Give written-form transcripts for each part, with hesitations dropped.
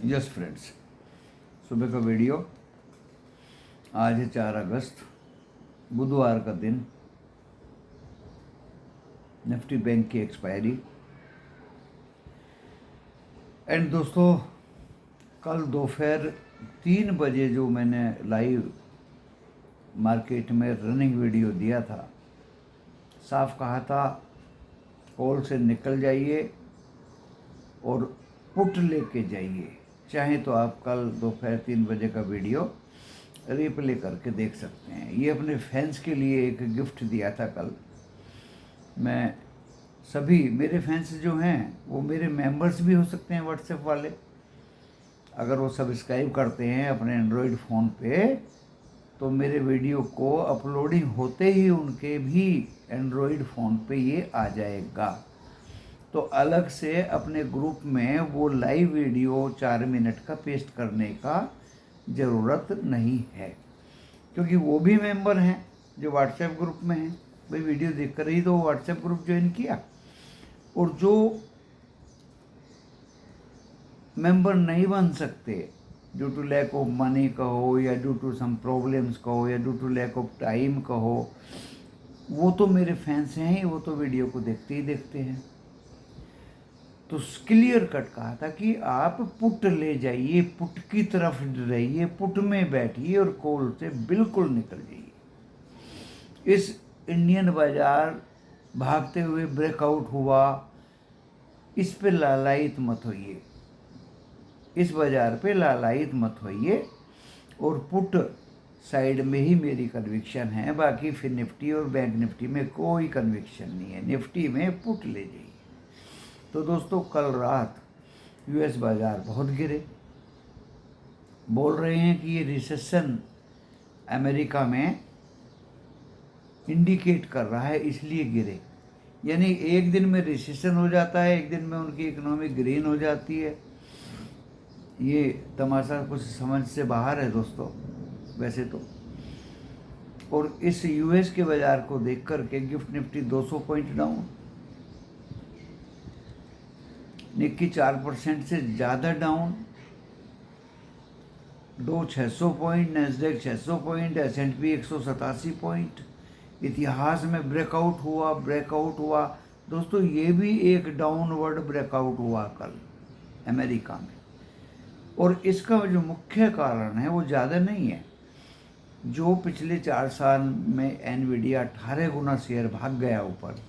Yes friends, सुबह का video. आज है 4 अगस्त, बुधवार का दिन। निफ्टी बैंक की एक्सपायरी। एंड दोस्तों, कल दोपहर 3 बजे जो मैंने लाइव मार्केट में रनिंग वीडियो दिया था, साफ कहा था कॉल से निकल जाइए और पुट लेके जाइए। चाहे तो आप कल दोपहर 3 बजे का वीडियो रिप्ले करके देख सकते हैं। ये अपने फैंस के लिए एक गिफ्ट दिया था कल। मैं सभी मेरे फैंस जो हैं वो मेरे मेंबर्स भी हो सकते हैं व्हाट्सएप वाले। अगर वो सब्सक्राइब करते हैं अपने एंड्रॉयड फ़ोन पे, तो मेरे वीडियो को अपलोडिंग होते ही उनके भी एंड्रॉयड फ़ोन पे ये आ जाएगा। तो अलग से अपने ग्रुप में वो लाइव वीडियो 4 मिनट का पेस्ट करने का ज़रूरत नहीं है, क्योंकि वो भी मेंबर हैं जो व्हाट्सएप ग्रुप में हैं। भाई वीडियो देख कर ही तो व्हाट्सएप ग्रुप ज्वाइन किया। और जो मेंबर नहीं बन सकते, due to lack of money कहो या ड्यू टू सम प्रॉब्लम्स कहो या due to lack of time कहो, वो तो मेरे फैंस हैं ही, वो तो वीडियो को देखते ही देखते हैं। तो क्लियर कट कहा था कि आप पुट ले जाइए, पुट की तरफ रहिए, पुट में बैठिए और कॉल से बिल्कुल निकल जाइए। इस इंडियन बाजार भागते हुए ब्रेकआउट हुआ, इस पे लालायित मत होइए, इस बाजार पे लालायित मत होइए। और पुट साइड में ही मेरी कन्विक्शन है, बाकी फिर निफ्टी और बैंक निफ्टी में कोई कन्विक्शन नहीं है। निफ्टी में पुट ले जाइए। तो दोस्तों, कल रात यूएस बाजार बहुत गिरे। बोल रहे हैं कि ये रिसेशन अमेरिका में इंडिकेट कर रहा है, इसलिए गिरे। यानी एक दिन में रिसेशन हो जाता है, एक दिन में उनकी इकोनॉमी ग्रीन हो जाती है। ये तमाशा कुछ समझ से बाहर है दोस्तों वैसे तो। और इस यूएस के बाजार को देख कर के gift nifty 200 point down, Nikkei 4% से ज़्यादा down, Dow 600 point, Nasdaq 600 point, S&P 187 point. इतिहास में ब्रेकआउट हुआ दोस्तों। ये भी एक डाउनवर्ड ब्रेकआउट हुआ कल अमेरिका में। और इसका जो मुख्य कारण है वो ज़्यादा नहीं है। जो पिछले 4 साल में एनवीडिया 18 गुना शेयर भाग गया ऊपर,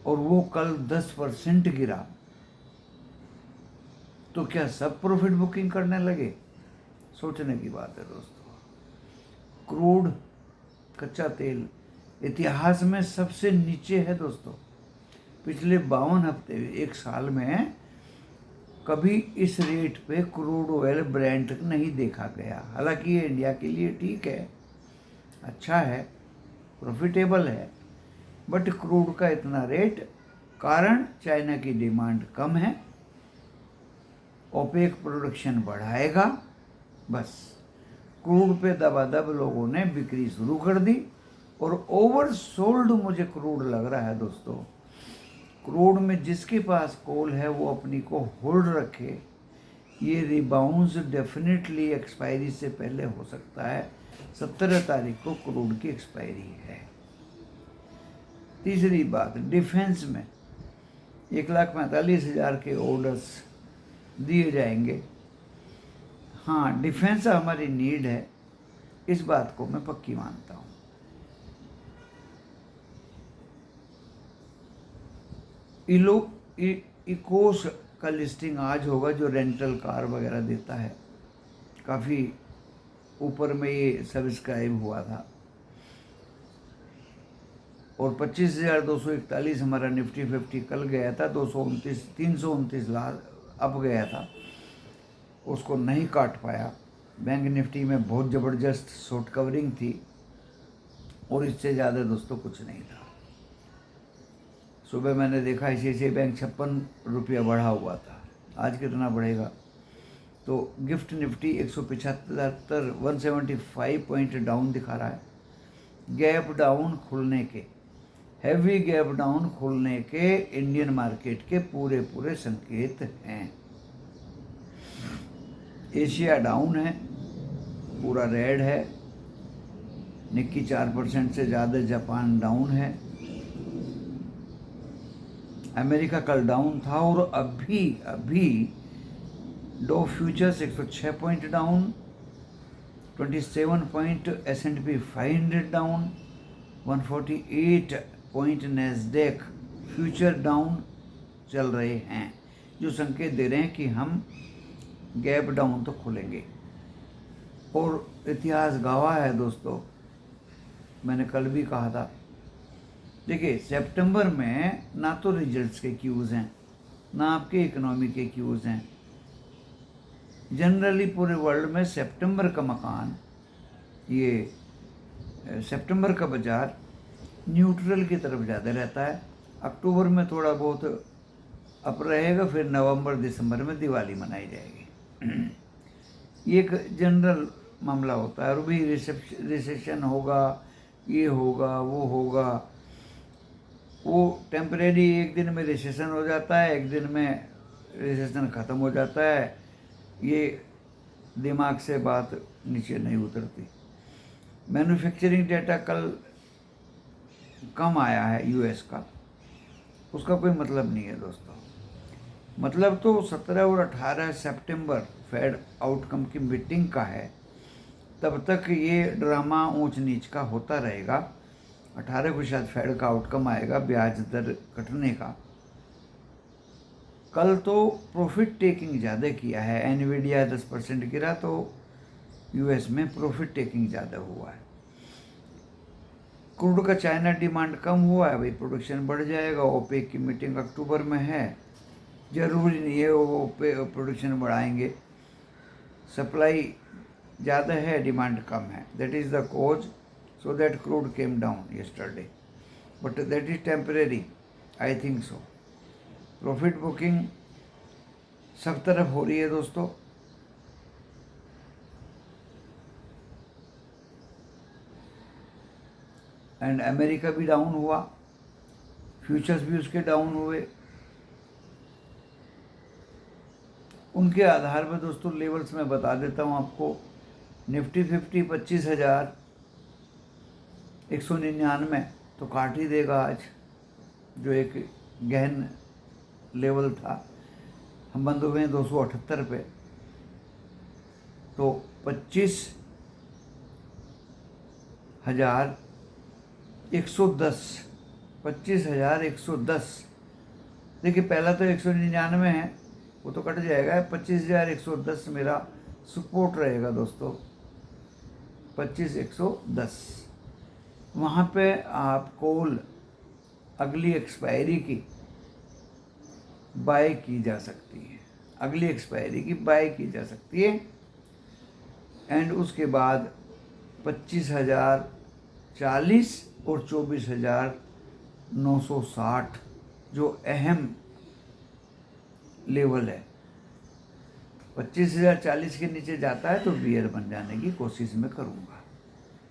और वो कल 10% गिरा, तो क्या सब प्रॉफिट बुकिंग करने लगे? सोचने की बात है दोस्तों। क्रूड कच्चा तेल इतिहास में सबसे नीचे है दोस्तों। पिछले 52 हफ्ते, एक साल में कभी इस रेट पे क्रूड ऑयल ब्रेंट नहीं देखा गया। हालांकि ये इंडिया के लिए ठीक है, अच्छा है, प्रॉफिटेबल है, बट क्रूड का इतना रेट, कारण चाइना की डिमांड कम है, ओपेक प्रोडक्शन बढ़ाएगा, बस क्रूड पे दबादब लोगों ने बिक्री शुरू कर दी। और ओवरसोल्ड मुझे क्रूड लग रहा है दोस्तों। क्रूड में जिसके पास कॉल है वो अपनी को होल्ड रखे। ये रिबाउंस डेफिनेटली एक्सपायरी से पहले हो सकता है। 17 तारीख को क्रूड की एक्सपायरी है। तीसरी बात, डिफेंस में 1,45,000 के ऑर्डर्स दिए जाएंगे। हाँ, डिफेंस हमारी नीड है, इस बात को मैं पक्की मानता हूँ। इकोस का लिस्टिंग आज होगा, जो रेंटल कार वगैरह देता है। काफ़ी ऊपर में ये सब्सक्राइब हुआ था। और 25,241 हमारा निफ्टी 50 कल गया था। 329 लाख अप गया था, उसको नहीं काट पाया। बैंक निफ्टी में बहुत ज़बरदस्त शॉर्ट कवरिंग थी, और इससे ज़्यादा दोस्तों कुछ नहीं था। सुबह मैंने देखा ICICI बैंक 56 रुपया बढ़ा हुआ था। आज कितना बढ़ेगा? तो गिफ्ट निफ्टी 175 175 पॉइंट डाउन दिखा रहा है। गैप डाउन खुलने के, हैवी गैप डाउन खुलने के इंडियन मार्केट के पूरे संकेत हैं। एशिया डाउन है, पूरा रेड है। निक्की 4% से ज़्यादा। जापान डाउन है। अमेरिका कल डाउन था और अभी Dow futures 106 point down, 27 point S&P 500 down, 148 point Nasdaq future down चल रहे हैं, जो संकेत दे रहे हैं कि हम गैप डाउन तो खुलेंगे। और इतिहास गवाह है दोस्तों, मैंने कल भी कहा था। देखिए, सितंबर में ना तो रिजल्ट्स के क्यूज़ हैं, ना आपके इकोनॉमी के क्यूज़ हैं। जनरली पूरे वर्ल्ड में सितंबर का मकान, ये सितंबर का बाजार न्यूट्रल की तरफ ज़्यादा रहता है। अक्टूबर में थोड़ा बहुत अप रहेगा, फिर नवंबर दिसंबर में दिवाली मनाई जाएगी। ये एक जनरल मामला होता है। और भी रिसेशन होगा, ये होगा, वो होगा। वो टेम्परेरी, एक दिन में रिसेशन हो जाता है, एक दिन में रिसेशन ख़त्म हो जाता है। ये दिमाग से बात नीचे नहीं उतरती। मैन्युफैक्चरिंग डेटा कल कम आया है यूएस का, उसका कोई मतलब नहीं है दोस्तों। मतलब तो 17 और 18 सितंबर फेड आउटकम की मीटिंग का है। तब तक ये ड्रामा ऊंच नीच का होता रहेगा। 18 को शायद फेड का आउटकम आएगा, ब्याज दर घटने का। कल तो प्रॉफिट टेकिंग ज़्यादा किया है। एनवीडिया 10% गिरा, तो यूएस में प्रॉफिट टेकिंग ज़्यादा हुआ है। क्रूड का चाइना डिमांड कम हुआ है, भाई प्रोडक्शन बढ़ जाएगा। ओपेक की मीटिंग अक्टूबर में है, ज़रूरी नहीं है वो प्रोडक्शन बढ़ाएंगे। सप्लाई ज़्यादा है, डिमांड कम है। That is the cause, so that crude came down yesterday, but that is temporary, I think so. Profit booking सब तरफ हो रही है दोस्तों। एंड अमेरिका भी डाउन हुआ, फ्यूचर्स भी उसके डाउन हुए। उनके आधार पर दोस्तों लेवल्स मैं बता देता हूँ आपको। निफ्टी 50 25,199 तो काट ही देगा आज, जो एक गहन लेवल था। हम बंद हुए हैं 278 पे, तो 25,110 देखिए, पहला तो 199 है, वो तो कट जाएगा। 25,110 मेरा सपोर्ट रहेगा दोस्तों, 25,110। वहाँ पे आप कॉल अगली एक्सपायरी की बाय की जा सकती है, अगली एक्सपायरी की बाय की जा सकती है। एंड उसके बाद 25,040 और 24,960 जो अहम लेवल है। 25,040 के नीचे जाता है तो बियर बन जाने की कोशिश में करूँगा।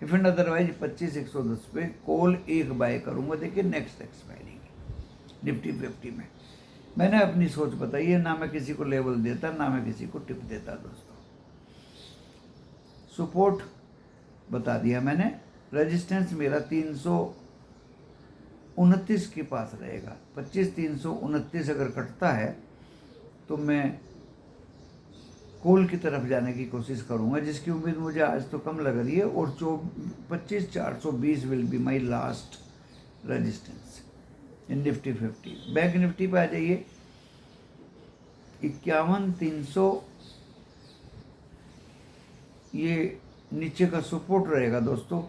इफ एंड अदरवाइज 25,110 पे कॉल एक बाय करूँगा। देखिए नेक्स्ट एक्सपायरी निफ्टी 50 में मैंने अपनी सोच बताई है, ना मैं किसी को लेवल देता, ना मैं किसी को टिप देता दोस्तों। सपोर्ट बता दिया मैंने। रेजिस्टेंस मेरा 329 के पास रहेगा। 25,329 अगर कटता है तो मैं कॉल की तरफ जाने की कोशिश करूंगा, जिसकी उम्मीद मुझे आज तो कम लग रही है। और 25,420 will be my last resistance in Nifty 50। Bank Nifty पे आ जाइए, 51,300 ये नीचे का सपोर्ट रहेगा दोस्तों।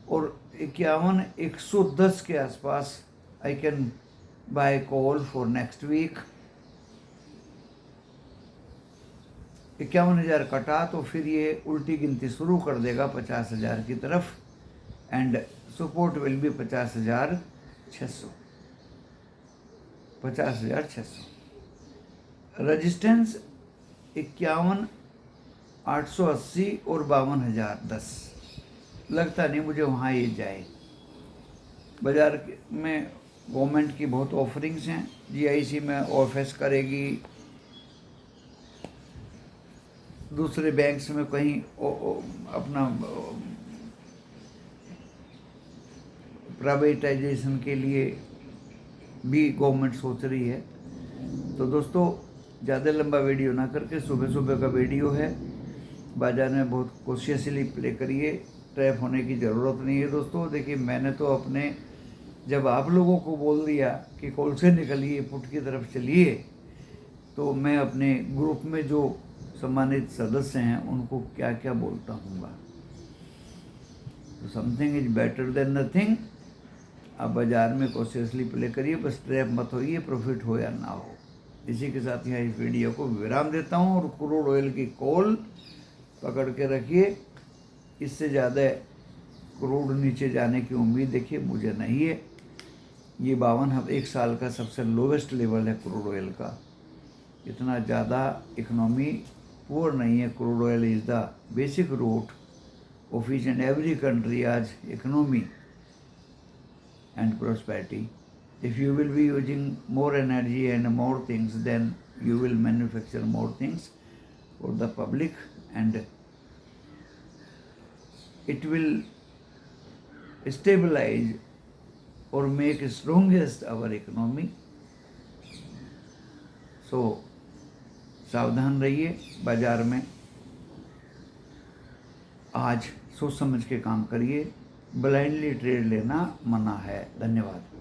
और 51,110 के आसपास I can buy call for next week. 51,000 कटा तो फिर ये उल्टी गिनती शुरू कर देगा 50,000 की तरफ। And support will be 50,600, 50,600। Resistance 51,880 और 52,010। लगता नहीं मुझे वहाँ ये जाए। बाज़ार में गवर्नमेंट की बहुत ऑफरिंग्स हैं। जीआईसी में ऑफेस करेगी, दूसरे बैंक्स में कहीं अपना प्राइवेटाइजेशन के लिए भी गवर्नमेंट सोच रही है। तो दोस्तों ज़्यादा लंबा वीडियो ना करके सुबह सुबह का वीडियो है, बाज़ार में बहुत कॉशियसली प्ले करिए, ट्रैप होने की ज़रूरत नहीं है। दोस्तों देखिए, मैंने तो अपने जब आप लोगों को बोल दिया कि कॉल से निकलिए, पुट की तरफ चलिए, तो मैं अपने ग्रुप में जो सम्मानित सदस्य हैं उनको क्या क्या बोलता हूँगा। तो something is better than nothing. आप बाज़ार में कॉशियसली प्ले करिए, बस ट्रैप मत होइए, प्रॉफिट हो या ना हो। इसी के साथ यहाँ इस वीडियो को विराम देता हूँ और क्रूड ऑयल की कॉल पकड़ के रखिए। इससे ज़्यादा क्रूड नीचे जाने की उम्मीद देखिए मुझे नहीं है। ये 52 एक साल का सबसे लोवेस्ट लेवल है क्रूड ऑयल का। इतना ज़्यादा इकोनॉमी पुअर नहीं है। Crude oil is the basic root of each and every country आज economy and prosperity. If you will be using more energy and more things, then you will manufacture more things for the public, and it will stabilize or make strongest our economy. So सावधान रहिए बाजार में। आज सोच समझ के काम करिए, ब्लाइंडली ट्रेड लेना मना है। धन्यवाद।